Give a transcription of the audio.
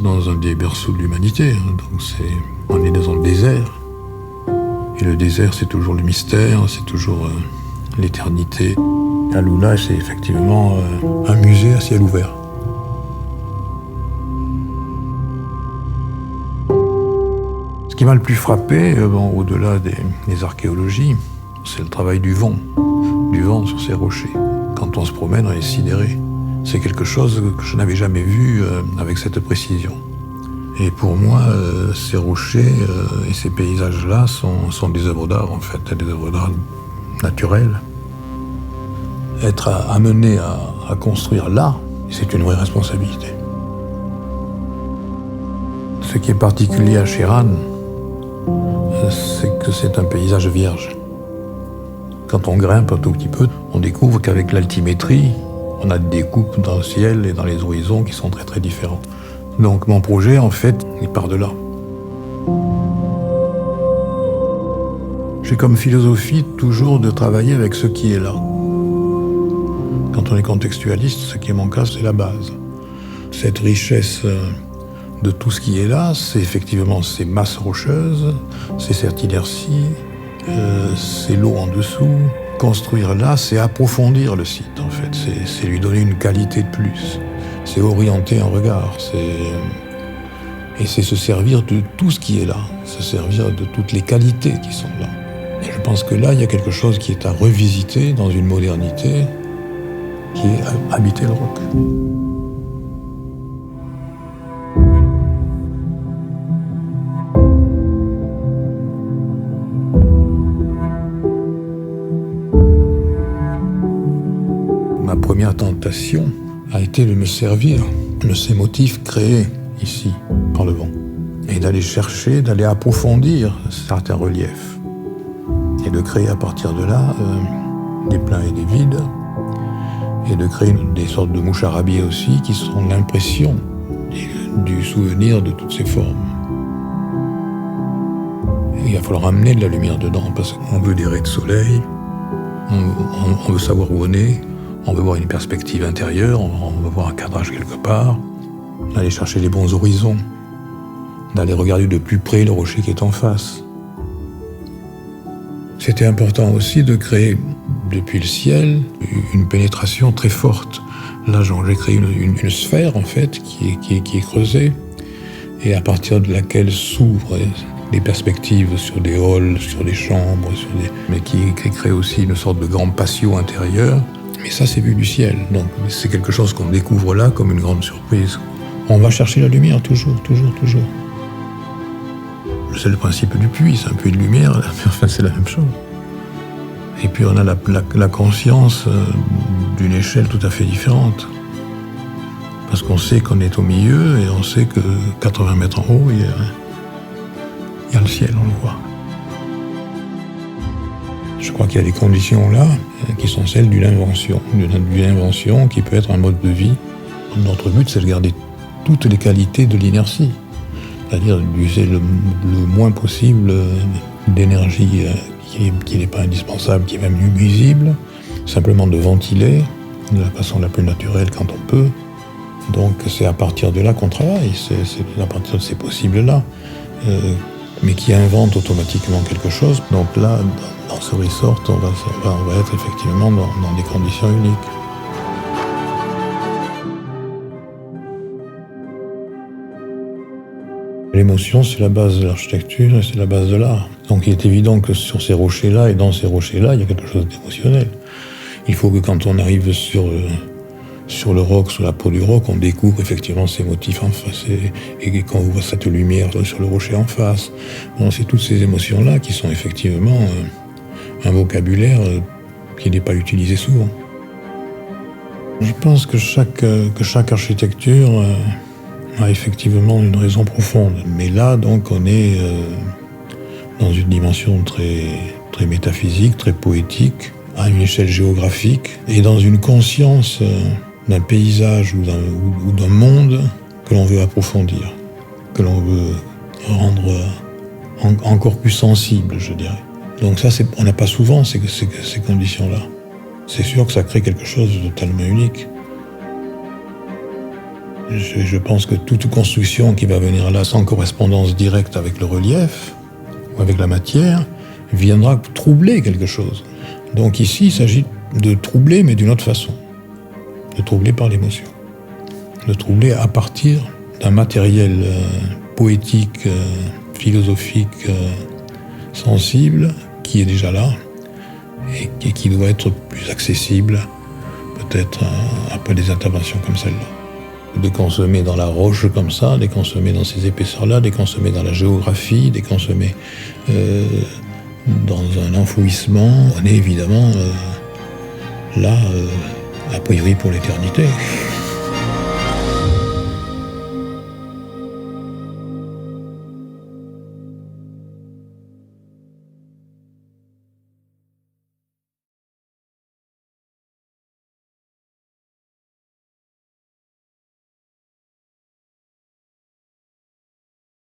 dans un des berceaux de l'humanité. Donc on est dans le désert. Et le désert, c'est toujours le mystère, c'est toujours l'éternité. Alula, c'est effectivement un musée à ciel ouvert. Ce qui m'a le plus frappé, au-delà des archéologies, c'est le travail du vent sur ces rochers. Quand on se promène, on est sidéré. C'est quelque chose que je n'avais jamais vu avec cette précision. Et pour moi, ces rochers et ces paysages-là sont des œuvres d'art, en fait, des œuvres d'art naturelles. Être amené à construire là, c'est une vraie responsabilité. Ce qui est particulier à Chiran, c'est que c'est un paysage vierge. Quand on grimpe un tout petit peu, on découvre qu'avec l'altimétrie, on a des coupes dans le ciel et dans les horizons qui sont très très différents. Donc mon projet, en fait, il part de là. J'ai comme philosophie toujours de travailler avec ce qui est là. Quand on est contextualiste, ce qui est mon cas, c'est la base. Cette richesse de tout ce qui est là, c'est effectivement ces masses rocheuses, c'est cette inertie, c'est l'eau en dessous. Construire là, c'est approfondir le site, en fait. C'est lui donner une qualité de plus. C'est orienter un regard. Et c'est se servir de tout ce qui est là. Se servir de toutes les qualités qui sont là. Et je pense que là, il y a quelque chose qui est à revisiter dans une modernité qui est habiter le roc. Ma première tentation a été de me servir de ces motifs créés ici par le vent et d'aller chercher, d'aller approfondir certains reliefs et de créer à partir de là des pleins et des vides et de créer des sortes de moucharabis aussi qui sont l'impression du souvenir de toutes ces formes. Et il va falloir amener de la lumière dedans parce qu'on veut des raies de soleil, on veut savoir où on est. On veut voir une perspective intérieure, on veut voir un cadrage quelque part, d'aller chercher les bons horizons, d'aller regarder de plus près le rocher qui est en face. C'était important aussi de créer, depuis le ciel, une pénétration très forte. Là, j'ai créé une sphère, en fait, qui est creusée, et à partir de laquelle s'ouvrent des perspectives sur des halls, sur des chambres, mais qui crée aussi une sorte de grand patio intérieur. Mais ça, c'est vu du ciel. Donc, c'est quelque chose qu'on découvre là comme une grande surprise. On va chercher la lumière, toujours. C'est le principe du puits, c'est un puits de lumière, mais enfin, c'est la même chose. Et puis, on a la conscience d'une échelle tout à fait différente. Parce qu'on sait qu'on est au milieu et on sait que 80 mètres en haut, il y a le ciel, on le voit. Je crois qu'il y a des conditions là qui sont celles d'une invention qui peut être un mode de vie. Notre but, c'est de garder toutes les qualités de l'inertie, c'est-à-dire d'user le moins possible d'énergie qui n'est pas indispensable, qui est même nuisible, simplement de ventiler de la façon la plus naturelle quand on peut. Donc c'est à partir de là qu'on travaille, c'est à partir de ces possibles-là, mais qui inventent automatiquement quelque chose. Donc là, dans ce resort, on va être effectivement dans des conditions uniques. L'émotion, c'est la base de l'architecture et c'est la base de l'art. Donc il est évident que sur ces rochers-là et dans ces rochers-là, il y a quelque chose d'émotionnel. Il faut que quand on arrive sur le roc, sous la peau du roc, on découvre effectivement ces motifs en face et quand on voit cette lumière sur le rocher en face. Bon, c'est toutes ces émotions-là qui sont effectivement un vocabulaire qui n'est pas utilisé souvent. Je pense que chaque architecture a effectivement une raison profonde. Mais là, donc, on est dans une dimension très, très métaphysique, très poétique, à une échelle géographique, et dans une conscience d'un paysage ou d'un monde que l'on veut approfondir, que l'on veut rendre encore plus sensible, je dirais. Donc ça, on n'a pas souvent ces conditions-là. C'est sûr que ça crée quelque chose de totalement unique. Je pense que toute construction qui va venir là sans correspondance directe avec le relief ou avec la matière viendra troubler quelque chose. Donc ici, il s'agit de troubler, mais d'une autre façon. De troubler par l'émotion. De troubler à partir d'un matériel poétique, philosophique, sensible, qui est déjà là, et qui doit être plus accessible, peut-être après des interventions comme celle-là. De consommer dans la roche comme ça, de consommer dans ces épaisseurs-là, de consommer dans la géographie, de consommer dans un enfouissement. On est évidemment là, a priori pour l'éternité.